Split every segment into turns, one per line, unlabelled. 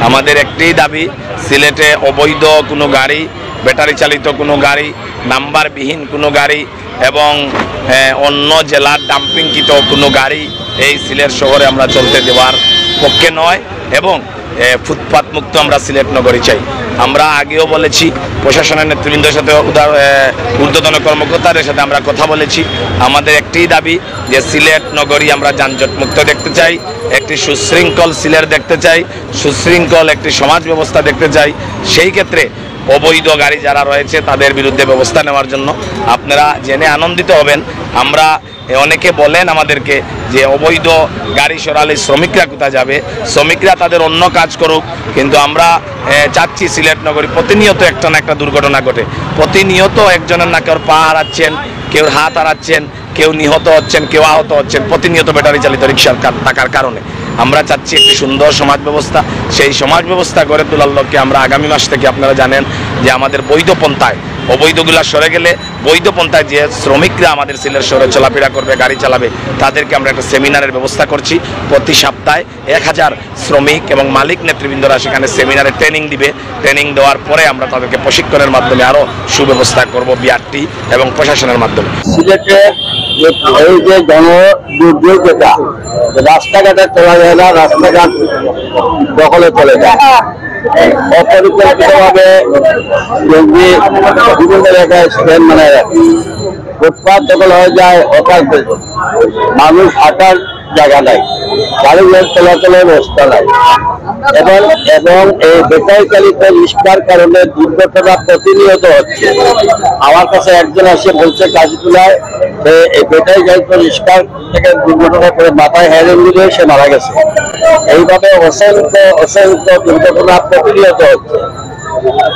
আমাদের একটাই দাবি, সিলেটে অবৈধ কোনো গাড়ি, ব্যাটারি চালিত কোনো গাড়ি, নাম্বারবিহীন কোনো গাড়ি এবং অন্য জেলার ডাম্পিংকৃত কোনো গাড়ি এই সিলেট শহরে আমরা চলতে দেওয়ার পক্ষে নয় এবং ফুটপাত মুক্ত আমরা সিলেট নগরী চাই। আমরা আগেও বলেছি, প্রশাসনের নেতৃবৃন্দের সাথে ঊর্ধ্বতন কর্মকর্তাদের সাথে আমরা কথা বলেছি। আমাদের একটাই দাবি যে সিলেট নগরী আমরা যানজট মুক্ত দেখতে চাই, একটি সুশৃঙ্খল সিলেট দেখতে চাই, সুশৃঙ্খল একটি সমাজ ব্যবস্থা দেখতে চাই। সেই ক্ষেত্রে অবৈধ গাড়ি যারা রয়েছে তাদের বিরুদ্ধে ব্যবস্থা নেওয়ার জন্য আপনারা জেনে আনন্দিত হবেন। আমরা অনেকে বলেন আমাদেরকে যে অবৈধ গাড়ি সরালে শ্রমিকরা কোথায় যাবে, শ্রমিকরা তাদের অন্য কাজ করুক, কিন্তু আমরা চাচ্ছি সিলেট নগরী প্রতিনিয়ত একটা না একটা দুর্ঘটনা ঘটে, প্রতিনিয়ত একজনের না কেউ পা হারাচ্ছেন, কেউ হাত হারাচ্ছেন, কেউ নিহত হচ্ছেন, কেউ আহত হচ্ছেন প্রতিনিয়ত ব্যাটারি চালিত রিক্সার থাকার কারণে। আমরা চাচ্ছি একটি সুন্দর সমাজ ব্যবস্থা, সেই সমাজ ব্যবস্থা গড়ে তোলার লক্ষ্যে আমরা আগামী মাস থেকে আপনারা জানেন যে আমাদের বৈধ পন্থায়, অবৈধগুলা সরে গেলে বৈধ পন্থায় যে শ্রমিকরা আমাদের সিলেট শহরে চলাফেরা করবে, গাড়ি চালাবে, তাদেরকে আমরা একটা সেমিনারের ব্যবস্থা করছি। প্রতি সপ্তাহে 1000 শ্রমিক এবং মালিক নেতৃবৃন্দরা সেখানে সেমিনারে ট্রেনিং দিবে। ট্রেনিং দেওয়ার পরে আমরা তাদেরকে প্রশিক্ষণের মাধ্যমে আরও সুব্যবস্থা করব বিআরটি এবং প্রশাসনের মাধ্যমে।
সিলেটে এই যে জনদুর্যোগ, যেটা রাস্তাঘাটে চলা যায় না, রাস্তাঘাট দখলে চলে যায়, অপরিকল্পিতভাবে বিভিন্ন জায়গায় স্ট্যান্ড মানে ফুটপাত দখল হয়ে যায়, মানুষ হাঁটার জায়গা নাই, গাড়ি চলাচলের ব্যবস্থা নাই এবং এই ব্যাটারি চালিত রিক্সার কারণে দুর্ঘটনা প্রতিনিয়ত হচ্ছে। আমার কাছে একজন এসে বলছে কাশীপুরায় এই ব্যাটারি চালিত রিক্সার থেকে দুর্ঘটনা করে মাথায় হেড ইঞ্জুরি হয়ে সে মারা গেছে। এইভাবে অসংখ্য দুর্ঘটনা প্রতিনিয়ত হচ্ছে।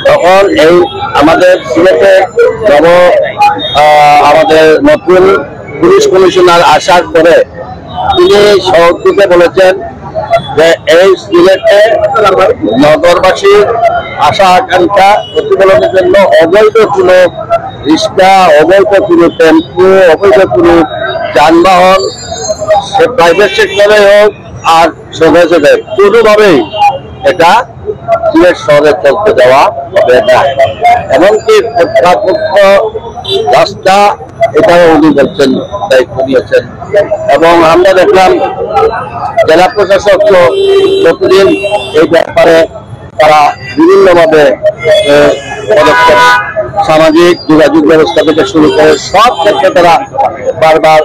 তখন এই আমাদের সিলেটে আমাদের নতুন পুলিশ কমিশনার আসার পরে তিনি সহযোগিতা বলেছেন যে এই সিলেটে নগরবাসীর আশা আকাঙ্ক্ষা প্রতিফলনের জন্য অবৈধ কোনো রিক্সা, অবৈধ কোনো টেম্পু, অবৈধ কোনো যানবাহন, সে প্রাইভেট সেক্টরে হোক আর সরকারি, কোনোভাবেই এটা সিলেট শহরে চলতে দেওয়া হবে না। এমনকি ফুটপাতমুক্ত রাস্তা এটাও উনি বলছেন, দায়িত্ব নিয়েছেন। এবং আমরা দেখলাম জেলা প্রশাসক প্রতিদিন এই ব্যাপারে তারা বিভিন্নভাবে পদক্ষেপ, সামাজিক যোগাযোগ ব্যবস্থা থেকে শুরু করে সব ক্ষেত্রে তারা বারবার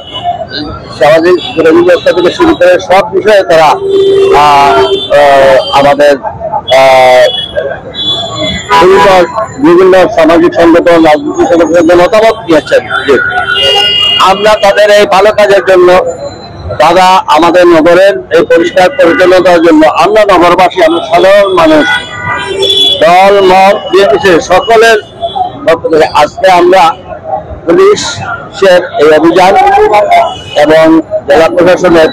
সামাজিক যোগাযোগ ব্যবস্থা থেকে শুরু করে সব বিষয়ে তারা আমাদের বিভিন্ন সামাজিক সংগঠন, রাজনৈতিক সংগঠনের মতামত দিয়েছেন। আমরা তাদের এই ভালো কাজের জন্য, তারা আমাদের নগরের এই পরিষ্কার পরিচ্ছন্নতার জন্য, আমরা নগরবাসী, আমরা সাধারণ মানুষ, দল মত নির্বিশেষে সকলের আজকে আমরা পুলিশের এই অভিযান এবং জেলা প্রশাসনের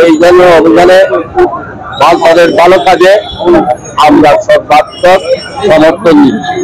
এই জন্য অভিযানে তাদের ভালো কাজে আমরা সর্বাত্মক সমর্থন দিচ্ছি।